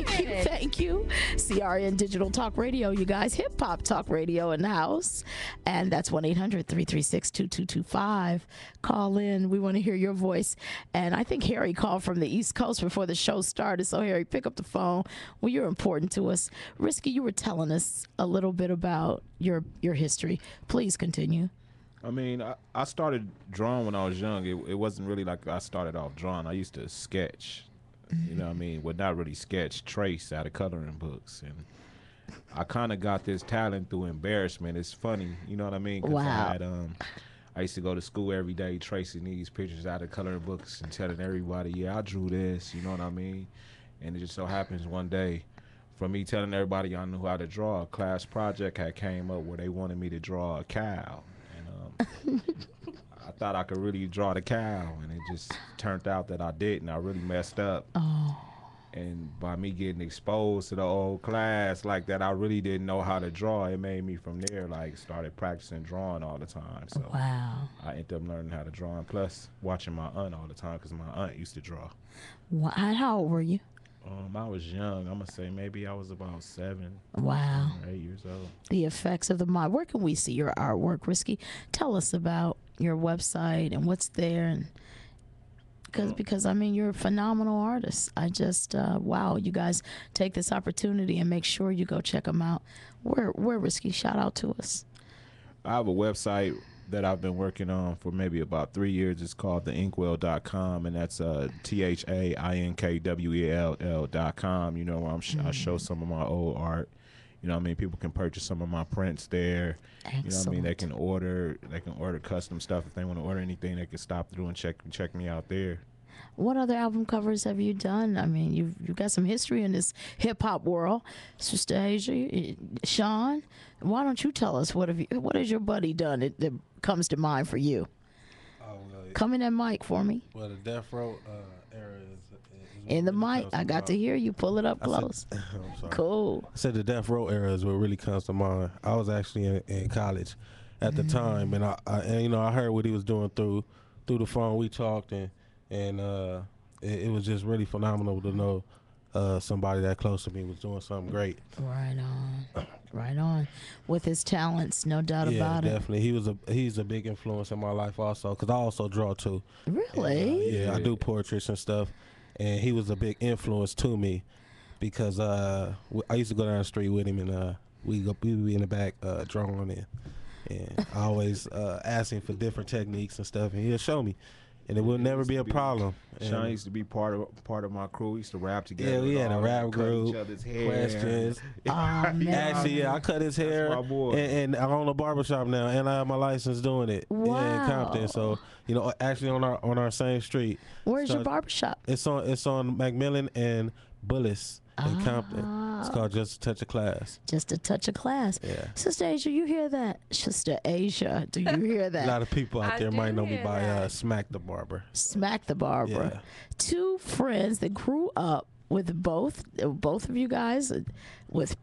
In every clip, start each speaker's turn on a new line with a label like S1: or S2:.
S1: Thank you. CRN Digital Talk Radio, you guys. Hip Hop Talk Radio in the house. And that's 1-800-336-2225. Call in. We want to hear your voice. And I think Harry called from the East Coast before the show started. So, Harry, pick up the phone. Well, you're important to us. Risky, you were telling us a little bit about your history. Please continue.
S2: I mean, I started drawing when I was young. It wasn't really like I started off drawing. I used to sketch, you know what I mean? Well, not really sketch, trace out of coloring books. And I kind of got this talent through embarrassment. It's funny, you know what I mean? 'Cause
S1: Wow.
S2: I used to go to school every day tracing these pictures out of coloring books and telling everybody, yeah, I drew this, you know what I mean? And it just so happens one day, from me telling everybody I knew how to draw, a class project had came up where they wanted me to draw a cow. I thought I could really draw the cow, and it just turned out that I didn't. I really messed up.
S1: Oh.
S2: And by me getting exposed to the old class like that, I really didn't know how to draw. It made me from there, like, started practicing drawing all the time. So
S1: Wow.
S2: I ended up learning how to draw, and plus watching my aunt all the time because my aunt used to draw.
S1: How old were you?
S2: I was young. I'm going to say maybe I was about 7.
S1: Wow.
S2: 7 or 8 years old.
S1: The effects of the mind. Where can we see your artwork, Risky? Tell us about your website and what's there, and because I mean, you're a phenomenal artist. I just wow, you guys take this opportunity and make sure you go check them out. Where Risky? Shout out to us.
S2: I have a website that I've been working on for maybe about 3 years. It's called theinkwell.com, and that's THAINKWELL.com. You know, where I show some of my old art. You know what I mean? People can purchase some of my prints there.
S1: Excellent.
S2: You know what I mean? They can order custom stuff. If they want to order anything, they can stop through and check me out there.
S1: What other album covers have you done? I mean, you've got some history in this hip hop world. Sister Asia, Sean, why don't you tell us what has your buddy done that comes to mind for you? Come in that mic for me.
S3: Well, the Death Row era is
S1: in the mic. I got to hear you. Pull it up close.
S3: I'm sorry.
S1: Cool.
S3: I said the Death Row era is what really comes to mind. I was actually in college at the time, and I heard what he was doing through the phone. We talked, and it was just really phenomenal to know somebody that close to me was doing something great.
S1: Right on. With his talents, no doubt about it.
S3: Yeah, definitely. He's a big influence in my life also, because I also draw too.
S1: Really?
S3: And, I do portraits and stuff, and he was a big influence to me because I used to go down the street with him, and we would be in the back drawing, and I always ask him for different techniques and stuff, and he'll show me. And it would never be a problem.
S2: Sean used to be part of my crew. We used to rap together.
S3: Yeah, we had a rap group.
S2: Each other's hair.
S3: Questions.
S1: Oh, man.
S3: Actually, I cut his hair,
S2: my boy.
S3: and I own a barbershop now, and I have my license doing it.
S1: Wow.
S3: Yeah, in Compton. So actually on our same street.
S1: Where's your barbershop?
S3: It's on McMillan and Bullis in Compton. It's called Just a Touch of Class.
S1: Just a touch of class.
S3: Yeah.
S1: Sister Asia, you hear that? Sister Asia, do you hear
S3: A
S1: that?
S3: lot of people out
S4: I
S3: there
S4: do
S3: might know me
S4: hear
S3: by
S4: that.
S3: Smack the Barber.
S1: Smack the Barber.
S3: Yeah.
S1: Two friends that grew up with both of you guys with,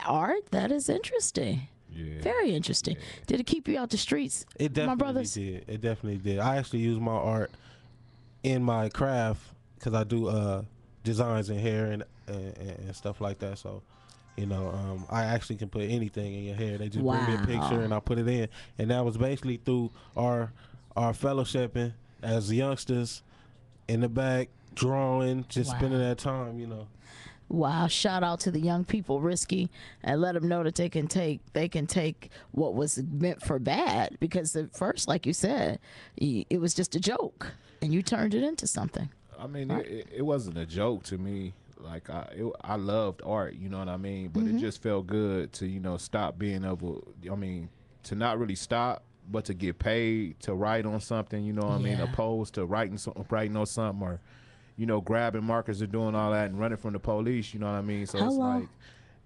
S1: art. That is interesting.
S2: Yeah.
S1: Very interesting. Did it keep you out the streets?
S3: It definitely
S1: my brothers?
S3: did. It definitely did. I actually use my art in my craft because I do designs in hair and stuff like that. So, I actually can put anything in your hair. They just bring me a picture and I put it in. And that was basically through our fellowshipping as youngsters in the back, drawing, just spending that time,
S1: Wow! Shout out to the young people, Risky, and let them know that they can take what was meant for bad, because at first, like you said, it was just a joke, and you turned it into something.
S2: I mean, it wasn't a joke to me. Like I loved art, you know what I mean. But it just felt good to stop being able. I mean, to not really stop, but to get paid to write on something. You know what I mean, opposed to writing on something or grabbing markers and doing all that and running from the police. You know what I mean. So it's like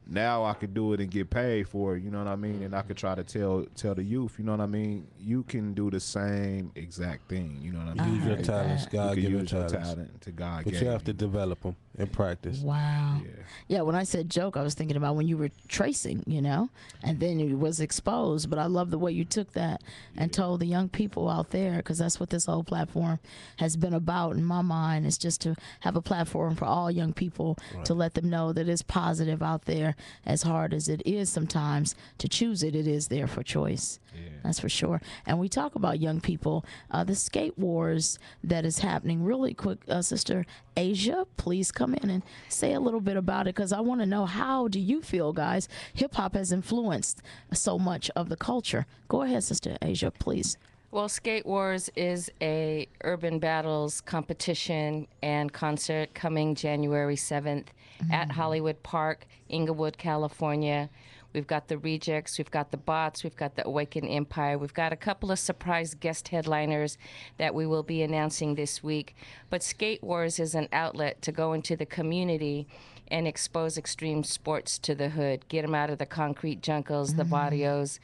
S2: now I could do it and get paid for it. You know what I mean. And I could try to tell the youth. You know what I mean. You can do the same exact thing. You know what I mean.
S3: Use your talents, God
S2: you can
S3: given
S2: use your
S3: talents.
S2: talent to God.
S3: But you have to develop them. and practice.
S1: Wow.
S2: Yeah.
S1: Yeah, when I said joke, I was thinking about when you were tracing, and then it was exposed. But I love the way you took that and told the young people out there, because that's what this whole platform has been about in my mind, is just to have a platform for all young people to let them know that it's positive out there. As hard as it is sometimes to choose it, it is there for choice.
S2: Yeah.
S1: That's for sure. And we talk about young people, the skate wars that is happening. Really quick, Sister Asia, please come in and say a little bit about it, because I want to know, how do you feel, guys? Hip hop has influenced so much of the culture. Go ahead, Sister Asia, please.
S4: Well, Skate Wars is a urban battles competition and concert coming January 7th at Hollywood Park, Inglewood, California. We've got the Rejects, we've got the Bots, we've got the Awakened Empire. We've got a couple of surprise guest headliners that we will be announcing this week. But Skate Wars is an outlet to go into the community and expose extreme sports to the hood, get them out of the concrete jungles, the barrios,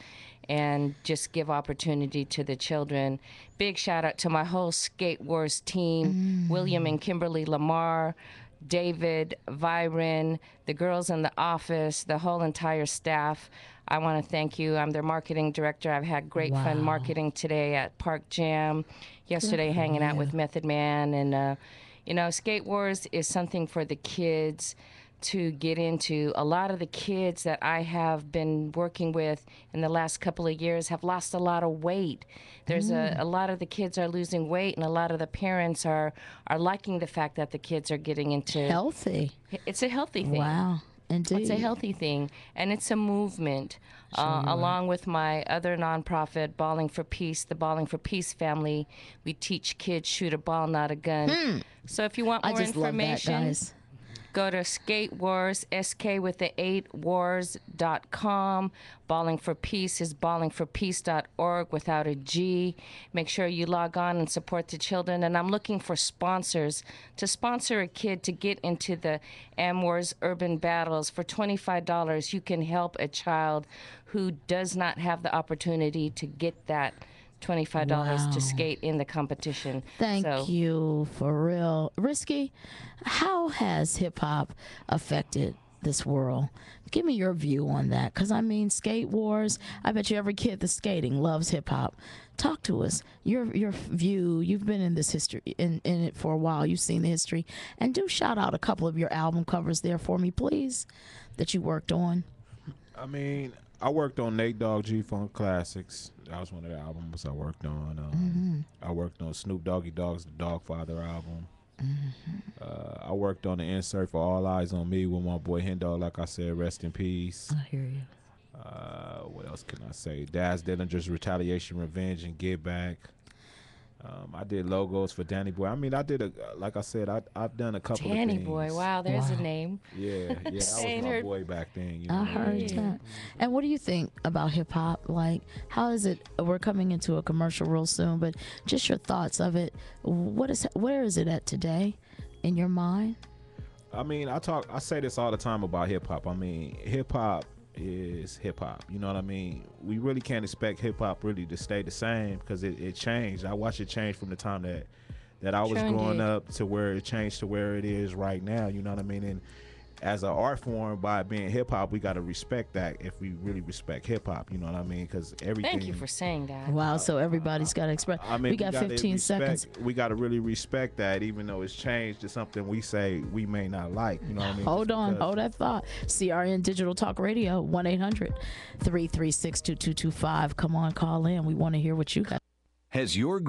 S4: and just give opportunity to the children. Big shout out to my whole Skate Wars team, William and Kimberly Lamar, David, Viren, the girls in the office, the whole entire staff. I want to thank you. I'm their marketing director. I've had great fun marketing today at Park Jam, yesterday hanging out with Method Man. And, Skate Wars is something for the kids to get into. A lot of the kids that I have been working with in the last couple of years have lost a lot of weight. There's a lot of the kids are losing weight, and a lot of the parents are liking the fact that the kids are getting into
S1: Healthy.
S4: It's a healthy thing.
S1: Wow. Indeed.
S4: It's a healthy thing, and it's a movement. Along with my other nonprofit, Balling for Peace, the Balling for Peace family, we teach kids shoot a ball, not a gun. So if you want more
S1: I just
S4: information,
S1: love that, guys.
S4: go to Skate Wars, SK with the 8 wars.com. Balling for Peace is ballingforpeace.org without a G. Make sure you log on and support the children. And I'm looking for sponsors to sponsor a kid to get into the AmWars Urban Battles. For $25, you can help a child who does not have the opportunity to get that $25 to skate in the competition.
S1: Thank you, for real. Risky, how has hip hop affected this world? Give me your view on that, because I mean, Skate Wars, I bet you every kid that's skating loves hip hop. Talk to us, your view. You've been in this history, in it for a while. You've seen the history, and do shout out a couple of your album covers there for me, please, that you worked on.
S2: I mean, I worked on Nate Dogg G-Funk Classics. That was one of the albums I worked on. I worked on Snoop Doggy Dogg's The Dogfather album. I worked on the insert for All Eyes on Me with my boy Hendo. Like I said, rest in peace.
S1: I hear you.
S2: What else can I say? Daz Dillinger's Retaliation, Revenge, and Get Back. I did logos for Danny Boy. I mean, I did like I said, I've done a couple
S4: Danny
S2: of things.
S4: Boy, wow, there's a name.
S2: Yeah, that was my boy back then. You know
S1: I
S2: what I
S1: heard
S2: mean?
S1: that. And what do you think about hip hop? Like, how is it? We're coming into a commercial real soon, but just your thoughts of it. Where is it at today, in your mind?
S2: I mean, I say this all the time about hip hop. I mean, hip hop is hip hop. You know what I mean? We really can't expect hip hop really to stay the same, because it changed. I watched it change from the time that I was growing up to where it changed to where it is right now. You know what I mean? And as an art form, by being hip hop, we got to respect that. If we really respect hip hop, you know what I mean? Because everything.
S4: Thank you for saying that.
S1: Wow, so everybody's got to express.
S2: I mean,
S1: we got 15 seconds.
S2: We got to really respect that, even though it's changed to something we say we may not like. You know what I mean?
S1: Hold on, hold that thought. CRN Digital Talk Radio, 1-800-336-2225. Come on, call in. We want to hear what you got.
S5: Has your